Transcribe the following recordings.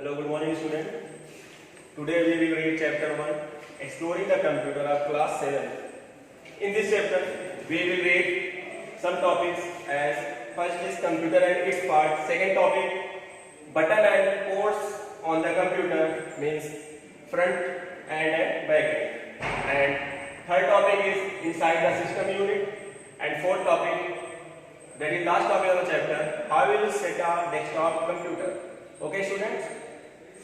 Hello, good morning student. Today we will read chapter 1, Exploring the Computer of class 7. In this chapter, we will read some topics as first is computer and its part, second topic button and ports on the computer means front and back end, and third topic is inside the system unit, and fourth topic, that is last topic of the chapter, how we will set a desktop computer. Okay students,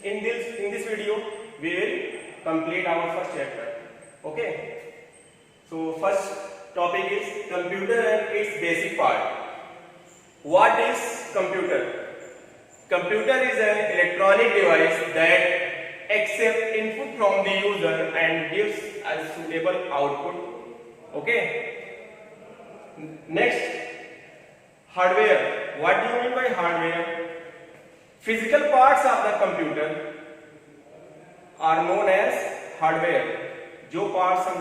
in this video we will complete our first chapter. Okay, so first topic is computer and its basic part. What is computer? Computer is an electronic device that accepts input from the user and gives a suitable output. Okay, next, hardware. What do you mean by hardware? Physical parts of the computer are known as hardware. जो parts हम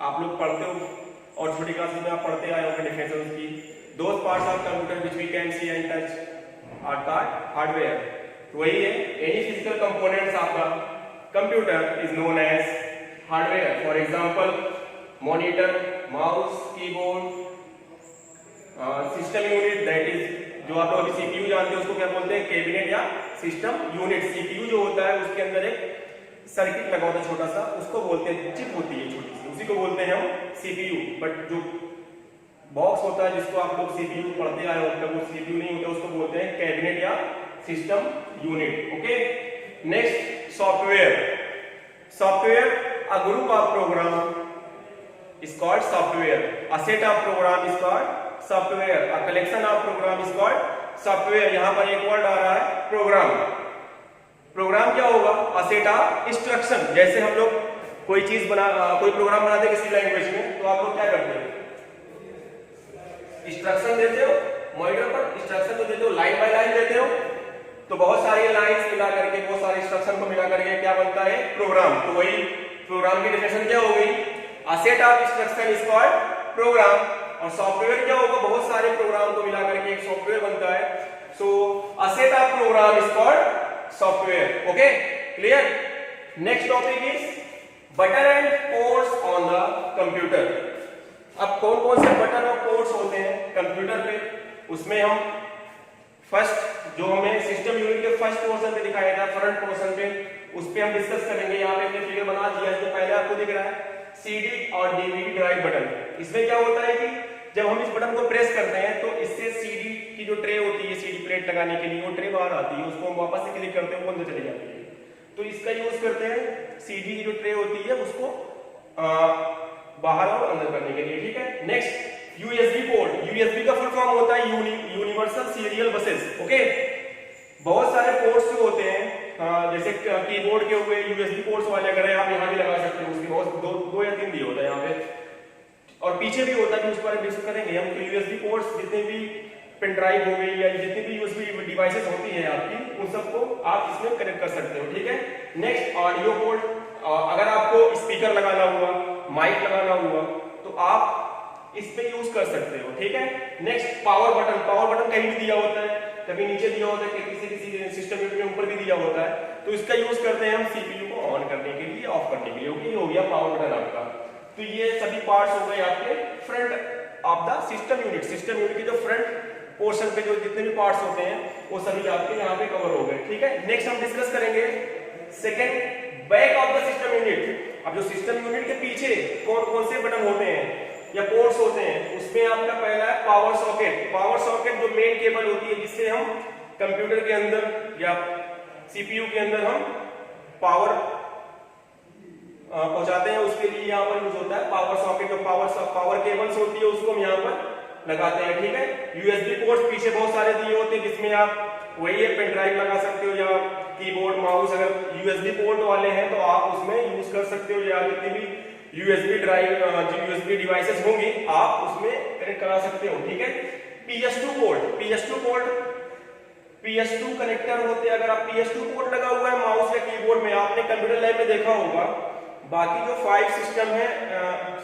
आप लोग पढ़ते हो और छोटी class में आप पढ़ते आए होंगे definitions की, those parts of computer which we can see and touch are called hardware. तो वही है, any physical components of the computer is known as hardware. For example, monitor, mouse, keyboard, system unit, that is जो आप लोग अभी CPU जानते हैं उसको क्या बोलते हैं, कैबिनेट या सिस्टम यूनिट. सीपीयू जो होता है उसके अंदर एक सर्किट लगा होता है छोटा सा, उसको बोलते हैं, चिप होती है छोटी सी, उसी को बोलते हैं हम सीपीयू. बट जो बॉक्स होता है जिसको आप लोग सीपीयू पढ़ते आए होते हैं वो सीपीयू नहीं होता, उसको बोलते हैं कैबिनेट या system unit. Okay, next software. Software, a group of program is called software. A set of program is called software. A collection of program is called software. यहाँ पर एक वर्ड आ रहा है प्रोग्राम. प्रोग्राम क्या होगा? A set of instruction. जैसे हम लोग कोई चीज कोई प्रोग्राम बनाते हैं किसी लैंग्वेज में, तो आप लोग क्या करते हो? इंस्ट्रक्शन देते हो मॉनिटर पर, इंस्ट्रक्शन तो देते हो, लाइन बाय लाइन देते हो, तो बहुत सारी लाइंस मिला करके, बहुत सारे इंस्ट्रक्शन को मिला करके क्या बनता है? प्रोग्राम. तो वही प्रोग्राम की डेफिनेशन क्या हो गई? A set of instruction is called program. और सॉफ्टवेयर क्या होगा? बहुत सारे प्रोग्राम को मिला करके एक सॉफ्टवेयर बनता है. So a set of program is called software. Okay, clear? Next topic is button and ports on the computer. अब कौन कौन से बटन और पोर्ट्स होते हैं कंप्यूटर पे, उसमें हम फर्स्ट जो हमें सिस्टम यूनिट के फर्स्ट पोर्शन पे दिखाया था, फ्रंट पोर्शन पे, उस पे हम डिस्कस करेंगे. यहाँ पे हमने फिगर बना दिया है, जो पहले आपको दिख रहा है सीडी और डीवीडी ड्राइव बटन. इसमें क्या होता है कि जब हम इस बटन को प्रेस करते हैं तो इससे सीडी की जो ट्रे होती है सीडी प्लेट लगाने के लिए, वो ट्रे बाहर आती है, उसको हम वापस से क्लिक करते हैं, वो अंदर चली जाती है. तो इसका यूज करते हैं सीडी की जो ट्रे होती है उसको बाहर और अंदर करने के लिए. ठीक है, नेक्स्ट यूएसबी पोर्ट. यूएसबी का फुल फॉर्म होता है यूनिवर्सल सीरियल बसेस. ओके, बहुत सारे पोर्ट्स जो होते हैं, जैसे कीबोर्ड के हुए यूएसबी पोर्ट्स वाले, अगर आप यहाँ भी लगा सकते हो, उसकी बहुत दो या तीन दिए होता है यहाँ पे, और पीछे भी होता है, उस पर डिस्कस करेंगे हम. यूएसबी पोर्ट्स जितने भी पेन ड्राइव हो गई या जितनी भी यूएसबी डिवाइसेस होती है आपकी, उन सबको आप इसमें कनेक्ट कर सकते हो. ठीक है, नेक्स्ट ऑडियो पोर्ट. अगर आपको स्पीकर लगाना हुआ, माइक लगाना हुआ, तो आप इस पे यूज कर सकते हो. ठीक है, next power button. Power button कहीं भी दिया होता है, कभी नीचे दिया होता है, किसी सिस्टम यूनिट में ऊपर भी दिया होता है, तो इसका यूज करते हैं हम सीपीयू को ऑन करने के लिए, ऑफ करने के लिए. ओके, ये हो गया पावर बटन आपका. तो ये सभी पार्ट्स हो गए आपके front of the system unit. System unit के जो फ्रंट पोर्शन पे जो जितने भी पार्ट्स होते हैं वो सभी आपके यहाँ पे कवर हो गए. ठीक है, नेक्स्ट हम डिस्कस करेंगे second, back of the system unit. अब जो सिस्टम यूनिट के पीछे कौन कौन से बटन होते हैं या पोर्ट्स होते हैं, उसमें आपका पहला है पावर सॉकेट. पावर सॉकेट जो मेन केबल होती है जिससे हम कंप्यूटर के अंदर या सीपीयू के अंदर हम पावर पहुंचाते हैं, उसके लिए यहाँ पर यूज होता है पावर सॉकेट. जो पावर केबल्स होती है उसको हम यहाँ पर लगाते हैं. ठीक है, यूएसबी पोर्ट्स पीछे बहुत सारे दिए होते हैं जिसमें आप वही है पेन ड्राइव लगा सकते हो, या कीबोर्ड माउस अगर यूएसबी पोर्ट वाले हैं तो आप उसमें यूज कर सकते हो, या जितनी भी यूएसबी ड्राइव यूएसबी डिवाइसेस होंगी आप उसमें कनेक्ट करा सकते हो. ठीक है, PS2 पोर्ट. PS2 कनेक्टर होते हैं. अगर आप PS2 पोर्ट लगा हुआ है माउस या कीबोर्ड में, आपने कंप्यूटर लैब में देखा होगा, बाकी जो 5 सिस्टम है,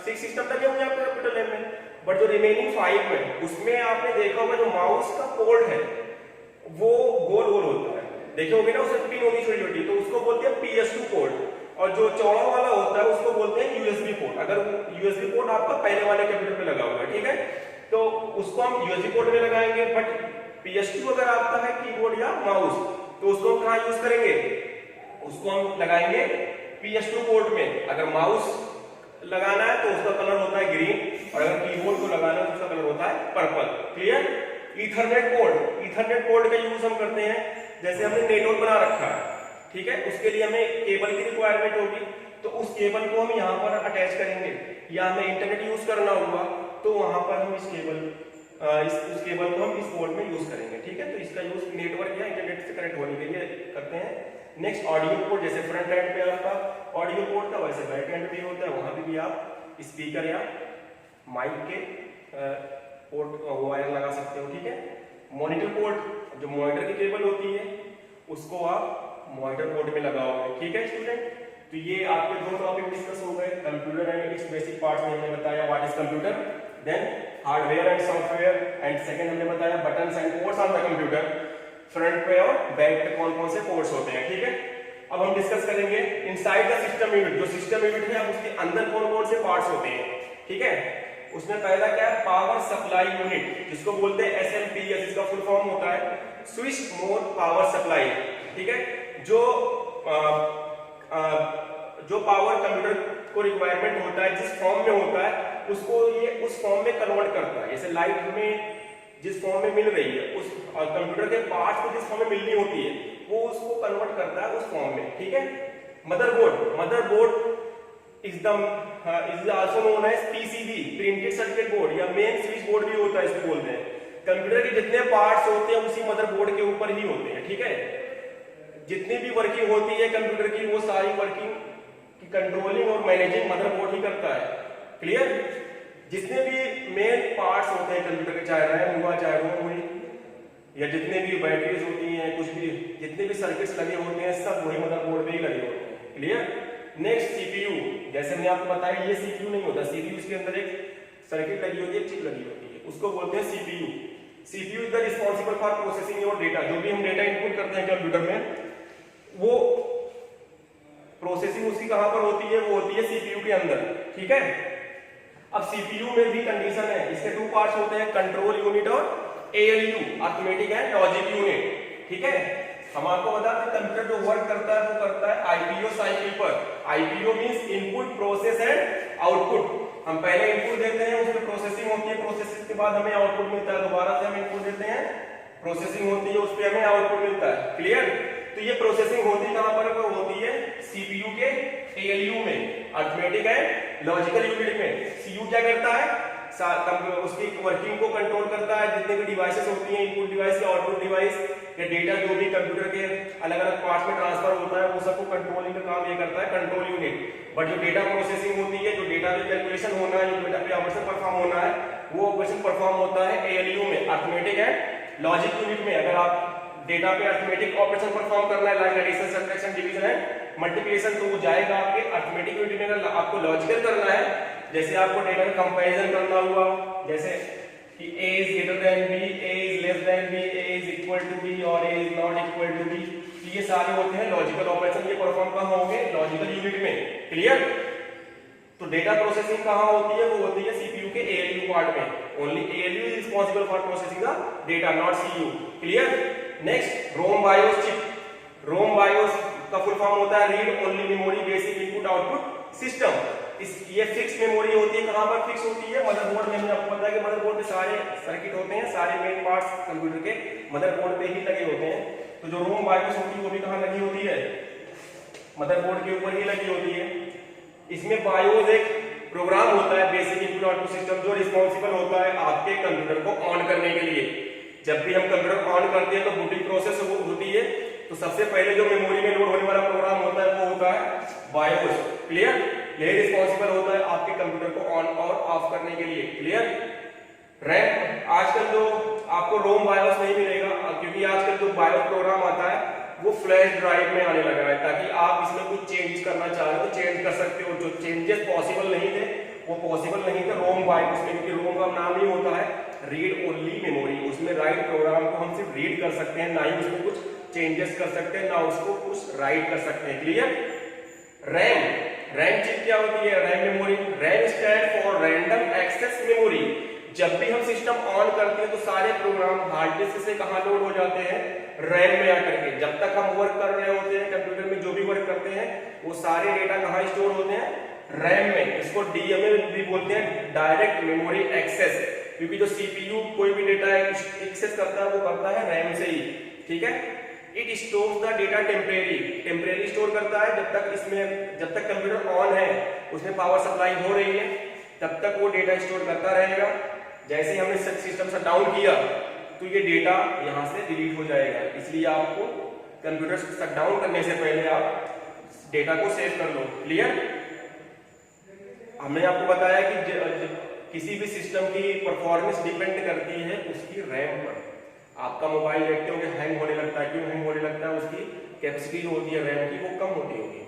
6 सिस्टम लगे होंगे आपके कंप्यूटर लैब में, बट जो रिमेनिंग 5 है उसमें आपने देखा होगा जो माउस का पोर्ट है वो गोल गोल होता है. देखे होगे ना, उसमें पिन होगी छोटी छोटी, तो उसको बोलते हैं PS2 पोर्ट। और जो चौड़ा वाला होता है उसको बोलते हैं USB पोर्ट। अगर USB पोर्ट आपका पहले वाले कंप्यूटर पे लगा हुआ है, ठीक है, तो उसको हम USB पोर्ट में लगाएंगे। बट PS2 अगर आपका है कीबोर्ड या माउस, तो उसको हम कहाँ यूज करेंगे, उसको हम लगाएंगे PS2 पोर्ट में। अगर माउस लगाना है तो उसका कलर होता है ग्रीन, और अगर कीबोर्ड को लगाना है तो उसका कलर होता है purple. Clear. Ethernet port, Ethernet port का यूज हम करते हैं जैसे हमने नेटवर्क बना रखा है, ठीक है, उसके लिए हमें केबल की रिक्वायरमेंट होगी, तो उस केबल को हम यहाँ पर अटैच करेंगे, या हमें इंटरनेट यूज करना होगा तो वहां पर हम इस केबल को हम इस पोर्ट में यूज करेंगे, ठीक है। तो इसका यूज नेटवर्क या इंटरनेट से कनेक्ट होने के लिए करते हैं। नेक्स्ट ऑडियो पोर्ट, जैसे फ्रंट एंड पे आपका ऑडियो पोर्ट था वैसे बैक एंड पे होता है, वहां पे भी आप स्पीकर या माइक के पोर्ट वायर लगा सकते हो, ठीक है। मॉनिटर पोर्ट, जो मॉनिटर की केबल होती है उसको आप मॉनिटर पोर्ट में लगाओगे, ठीक है स्टूडेंट। तो ये आपके दो टॉपिक डिस्कस हो गए, computer and its basic parts में हमने बताया what is computer, then hardware and software, and second हमने बताया buttons and ports on the computer, front पे और बैक पे कौन कौन से पोर्ट्स होते हैं, ठीक है। अब हम डिस्कस करेंगे इनसाइड द सिस्टम यूनिट, जो सिस्टम यूनिट है अब उसके अंदर कौन कौन से पार्ट्स होते हैं, ठीक है। उसमें पहला क्या है, पावर सप्लाई यूनिट, जिसको बोलते हैं SMPS, इसका फुल फॉर्म होता है स्विच मोड पावर सप्लाई, ठीक है। जो पावर कंप्यूटर को रिक्वायरमेंट होता है, जिस फॉर्म में होता है उसको ये उस फॉर्म में कन्वर्ट करता है। जैसे लाइट हमें जिस फॉर्म में मिल रही है, उस कंप्यूटर के पार्ट्स को जिस फॉर्म में मिलनी होती है वो उसको कन्वर्ट करता है उस फॉर्म में, ठीक है। Motherboard is also known as PCB, printed circuit board, या मेन स्विच बोर्ड भी होता है, इसको बोलते हैं। कंप्यूटर के जितने पार्ट्स होते हैं उसी मदरबोर्ड के ऊपर ही होते हैं, ठीक है। जितनी भी वर्किंग होती है कंप्यूटर की, वो सारी वर्किंग की कंट्रोलिंग और मैनेजिंग मदरबोर्ड ही करता है। क्लियर। जितने भी मेन पार्ट्स होते हैं कंप्यूटर के, चाहे रैम हुआ चाहे रोम हुई, या जितने भी बैटरीज होती हैं, कुछ भी जितने भी सर्किट्स लगे होते हैं सब वही मदरबोर्ड पे ही लगे होते हैं। क्लियर। नेक्स्ट CPU, जैसे मैंने आपको बताया ये CPU नहीं होता, CPU इसके अंदर एक सर्किट लगी होती है, चिप लगी होती है, उसको बोलते हैं CPU। CPU is the responsible for processing your data, जो भी हम डेटा इनपुट करते हैं कंप्यूटर में वो प्रोसेसिंग उसकी कहां पर होती है, वो होती है CPU के अंदर, ठीक है। अब CPU में भी कंडीशन है, इसके दो पार्ट्स होते हैं, कंट्रोल यूनिट और ALU, arithmetic and logic unit, ठीक है। हम आपको बता दें कंप्यूटर जो वर्क करता है वो करता है IPO साइकिल पर। IPO means input process and output. हम पहले इनपुट देते हैं, उसमें प्रोसेसिंग होती है, प्रोसेसिंग के बाद हमें आउटपुट मिलता है, दोबारा से हम इनपुट देते हैं, प्रोसेसिंग होती है, उस पर हमें आउटपुट मिलता है। क्लियर। तो ये प्रोसेसिंग होती कहां पर, वो होती है CPU के ALU में, अर्थमेटिक एंड लॉजिकल यूनिट में। CPU क्या करता है, उसकी वर्किंग को कंट्रोल करता है, जितने भी डिवाइसेस होती हैं, इनपुट डिवाइस या आउटपुट डिवाइस या डेटा जो भी कंप्यूटर के अलग अलग पार्ट्स में ट्रांसफर होता है, वो सबको कंट्रोलिंग का काम ये करता है कंट्रोल यूनिट। बट जो डेटा प्रोसेसिंग होती है, जो डेटा पे कैलकुलेशन होना है, जो डेटा पे ऑपरेशन परफॉर्म होना है, वो ऑपरेशन परफॉर्म होता है ALU में, अर्थमेटिक एंड लॉजिक यूनिट में। अगर आप डेटा पे अर्थमेटिक ऑपरेशन परफॉर्म करना है, like addition, subtraction, division and multiplication, तो वो जाएगा आपके अर्थमेटिक यूनिट में। अगर आपको लॉजिकल करना है, जैसे आपको डेटा का कंपैरिजन करना हुआ, जैसे कि A is greater than B, A is less than B, A is equal to B और A is not equal to B, ये सारे होते हैं लॉजिकल ऑपरेशन, ये परफॉर्म कहां होंगे, लॉजिकल यूनिट में। क्लियर। तो डेटा प्रोसेसिंग कहां होती है, वो होती है CPU के ALU पार्ट में। Only ALU is responsible for processing the data, not CPU। Clear. Next, ROM BIOS chip. ROM BIOS का फुल फॉर्म होता है read only memory basic input output system. ये फिक्स मेमोरी होती है, कहां पर फिक्स होती है, मदरबोर्ड में। मैंने आपको बताया कि मदरबोर्ड में सारे सर्किट होते हैं, सारे मेन पार्ट्स कंप्यूटर के मदरबोर्ड पे ही लगे होते हैं। तो जो रोम बायोस होती है वो भी कहां लगी होती है, मदरबोर्ड के ऊपर ही लगी होती है। इसमें बायोस एक प्रोग्राम होता है, बेसिक इनपुट आउटपुट सिस्टम, जो रिस्पांसिबल होता है आपके कंप्यूटर को ऑन करने के लिए। जब भी हम कंप्यूटर ऑन करते हैं तो बूटिंग प्रोसेस होती है, तो सबसे पहले जो मेमोरी में लोड होने वाला प्रोग्राम होता है वो होता है बायोस। क्लियर। यही रिस्पांसिबल होता है आपके कंप्यूटर को ऑन और ऑफ करने के लिए। क्लियर। रैम, आजकल जो आपको रोम बायोस नहीं मिलेगा, क्योंकि आजकल जो बायोस प्रोग्राम आता है वो फ्लैश ड्राइव में आने लगा है, ताकि आप इसमें कुछ चेंज करना चाह रहे हो तो चेंज कर सकते हो। जो चेंजेस पॉसिबल नहीं थे वो पॉसिबल नहीं थे रोम बायोस में, क्योंकि रोम का नाम ही होता है रीड ओनली मेमोरी। उसमें राइट प्रोग्राम को हम सिर्फ रीड कर सकते हैं, ना ही उसमें कुछ चेंजेस कर सकते हैं, ना उसको कुछ राइट कर सकते हैं। क्लियर। रैम चिप क्या होती है? RAM memory. RAM stand for random access memory. जब भी हम सिस्टम ऑन करते हैं तो सारे प्रोग्राम हार्ड डिस्क से कहां लोड हो जाते हैं? रैम में आकर के। जब तक हम वर्क कर रहे होते हैं कंप्यूटर में, जो भी वर्क करते हैं वो सारे डेटा कहां स्टोर होते हैं? रैम में। इसको डीएमए भी बोलते हैं, डायरेक्ट मेमोरी एक्सेस, क्योंकि जो सीपीयू कोई भी डेटा एक्सेस करता है वो करता है रैम से ही। ठीक है। It stores the data temporary store करता है। जब तक कंप्यूटर ऑन है, उसमें पावर सप्लाई हो रही है, तब तक वो डेटा स्टोर करता रहेगा। जैसे ही हमने सिस्टम शट डाउन किया तो ये डेटा यहां से डिलीट हो जाएगा। इसलिए आपको कंप्यूटर शट डाउन करने से पहले आप डेटा को सेव कर लो। क्लियर। हमने आपको बताया कि किसी भी सिस्टम की परफॉर्मेंस डिपेंड करती है उसकी रैम पर। आपका मोबाइल देखते होंगे हैंग होने लगता है। क्यों हैंग होने लगता है? उसकी कैपेसिटी जो होती है रैम की वो कम होती होगी।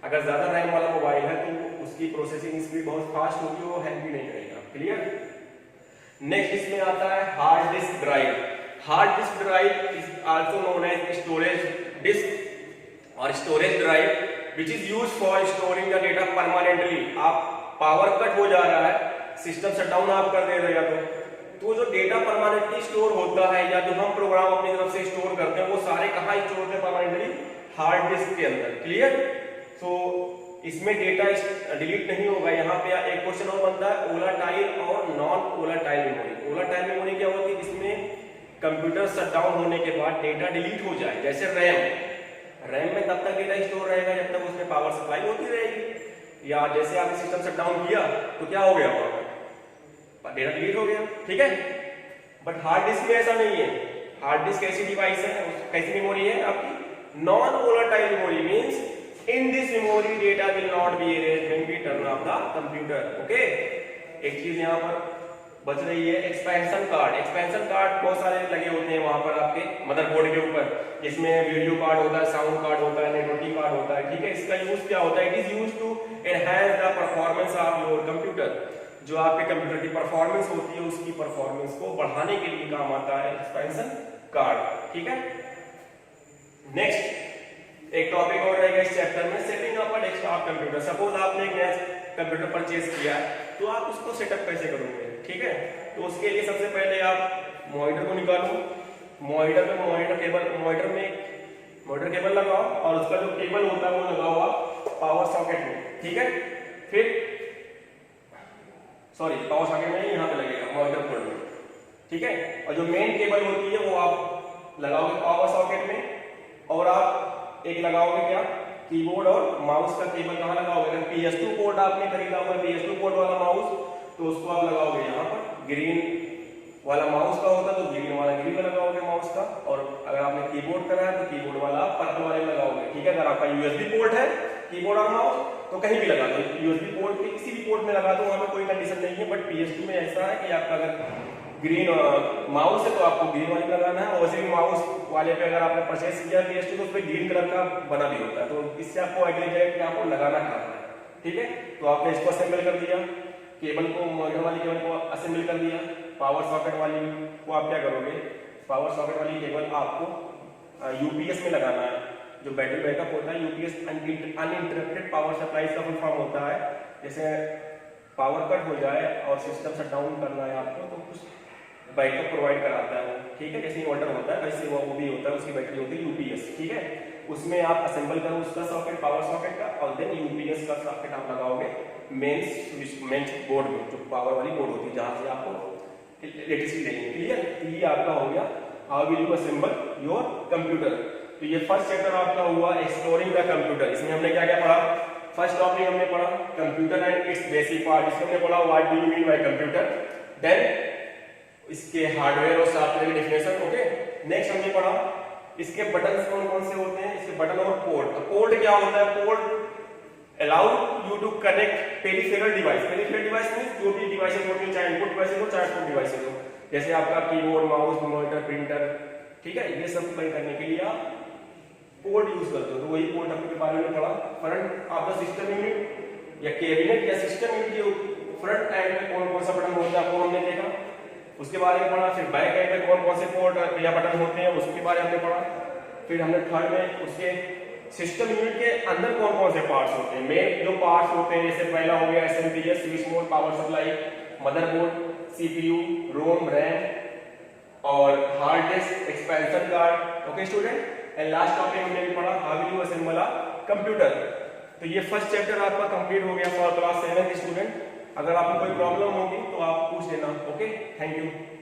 अगर ज्यादा रैम वाला मोबाइल है तो उसकी प्रोसेसिंग स्पीड बहुत फास्ट होगी, वो हैंग भी नहीं करेगा। क्लियर। नेक्स्ट इसमें आता है hard disk drive. Hard disk drive is also known as storage disk और storage drive which is used for storing the data permanently. आप पावर कट हो जा रहा है, सिस्टम शट डाउन आप कर दे रहे हो तो जो डेटा परमानेंटली स्टोर होता है या जो हम प्रोग्राम अपनी तरफ से स्टोर करते हैं वो सारे कहां स्टोर होते हैं? परमानेंटली हार्ड डिस्क के अंदर। क्लियर। तो इसमें डेटा डिलीट नहीं होगा। यहाँ पे एक क्वेश्चन और बनता है वोलेटाइल और non volatile memory. Volatile memory क्या होती है? जिसमें कंप्यूटर शट डाउन होने के बाद डेटा डिलीट हो जाए। जैसे रैम में तब तक डेटा स्टोर रहेगा जब तक उसमें पावर सप्लाई होती रहेगी। या जैसे आपने सिस्टम शट डाउन किया तो क्या हो गया? डेटा डिलीट हो गया। ठीक है। बट हार्ड डिस्क में ऐसा नहीं है। हार्ड डिस्क ऐसी डिवाइस है, कैसी मेमोरी है आपकी? Non volatile memory. Means in this memory data will not be erased when we turn off the computer. Okay. एक चीज यहाँ पर बच रही है, एक्सपेंशन कार्ड। एक्सपेंशन कार्ड बहुत सारे लगे होते हैं वहां पर आपके मदरबोर्ड के ऊपर, जिसमें वीडियो कार्ड होता है, साउंड कार्ड होता है, नेटवर्किंग कार्ड होता है। ठीक है। इसका यूज क्या होता है? It is used to enhance the performance of your computer. जो आपके कंप्यूटर की परफॉर्मेंस होती है उसकी परफॉर्मेंस को बढ़ाने के लिए काम आता है एक्सपेंशन कार्ड। ठीक है। नेक्स्ट एक टॉपिक और रहेगा इस चैप्टर में, setting up a desktop computer. Suppose आपने एक नया कंप्यूटर परचेज किया तो आप उसको सेटअप कैसे करोगे? ठीक है। तो उसके लिए सबसे पहले आप मॉनिटर को निकालो। मॉनिटर केबल लगाओ और उसका जो केबल होता है वो लगाओ आप पावर सॉकेट में। ठीक है। फिर पावर सॉकेट में यहाँ पे लगेगा मॉनिटर बोर्ड में। ठीक है। और जो मेन केबल होती है वो आप लगाओगे पावर सॉकेट में, और आप एक लगाओगे क्या? कीबोर्ड और माउस का केबल कहां लगाओगे? अगर PS2 पोर्ट आपने खरीदा हुआ है, PS2 पोर्ट वाला माउस, तो उसको आप लगाओगे यहाँ पर। ग्रीन वाला माउस का होता है तो ग्रीन वाला ग्रीन में लगाओगे माउस का, और अगर आपने कीबोर्ड करा है तो कीबोर्ड वाला पर्पल वाले में लगाओगे। ठीक है। अगर आपका USB पोर्ट है कीबोर्ड और माउस तो कहीं भी लगा दो, USB पोर्ट के किसी भी पोर्ट में लगा दो, वहां पे कोई कंडीशन नहीं है। बट PS2 में ऐसा है कि आपका अगर ग्रीन माउस है तो आपको ग्रीन वाली लगाना है, और वैसे भी माउस वाले पे अगर आपने परचेस किया PS2 तो उस पे ग्रीन कलर का बना भी होता है, तो इससे आपको आइडिया जाए कि आपको लगाना कहाँ है। ठीक है। तो आपने इसको असेंबल कर दिया, केबल को, मॉनिटर वाली केबल को असेंबल कर दिया। पावर सॉकेट वाली को आप क्या करोगे? पावर सॉकेट वाली केबल आपको यूपीएस में लगाना है। जो बैटरी बैकअप होता है, यूपीएस अनइंटरप्टेड पावर सप्लाई का फुल फॉर्म होता है। जैसे पावर कट हो जाए और सिस्टम शट डाउन करना है आपको तो कुछ बैकअप प्रोवाइड कराता है वो। ठीक है। जैसे इन्वर्टर होता है वैसे वो भी होता है, उसकी बैटरी होती है यूपीएस। ठीक है। उसमें आप असेंबल करो उसका सॉकेट, पावर सॉकेट का, और देन यूपीएस का सॉकेट आप लगाओगे मेन बोर्ड में, जो पावर वाली बोर्ड होती है जहां से आपको इलेक्ट्रिसिटी लेनी। क्लियर। ये आपका हो गया how will you assemble your computer. तो ये फर्स्ट चैप्टर आपका हुआ एक्सप्लोरिंग द कंप्यूटर। इसमें हमने क्या क्या पढ़ा? फर्स्ट टॉपिक हमने पढ़ा computer and its basic part. इसमें हमने पढ़ा what do you mean by computer, then इसके हार्डवेयर और सॉफ्टवेयर की डेफिनेशन। ओके। नेक्स्ट हमने पढ़ा इसके बटन कौन कौन से होते हैं, इसके बटन और पोर्ट। तो पोर्ट क्या होता है? Port allow you to connect peripheral device. Peripheral device means जो भी डिवाइसेस होती हैं, चाहे इनपुट डिवाइसेस हो चाहे आउटपुट डिवाइसेस हो, जैसे आपका कीबोर्ड, माउस, मॉनिटर, प्रिंटर। ठीक है। ये सब करने के लिए आप पोर्ट यूज करते हो। तो वही पोर्ट आपके बारे में पढ़ा। Front of the system unit या कैबिनेट या सिस्टम यूनिट के फ्रंट एंड में कौन कौन सा बटन होता है वो हमने देखा, उसके बारे में पढ़ा। फिर बैक एंड में कौन कौन से पोर्ट या बटन होते हैं उसके बारे में हमने पढ़ा। फिर हमने थर्ड में उसके सिस्टम यूनिट के अंदर कौन कौन से पार्ट्स होते हैं, मेन जो पार्ट्स होते हैं, जैसे पहला हो गया SMPS, switch mode, power supply, motherboard, CPU, ROM, RAM और hard disk, expansion card. Okay student, and last topic हमने भी पढ़ा how will you assemble a computer. तो ये फर्स्ट चैप्टर आपका कंप्लीट हो गया फॉर क्लास 7 स्टूडेंट। अगर आपको कोई प्रॉब्लम होगी तो आप पूछ लेना। Okay, thank you.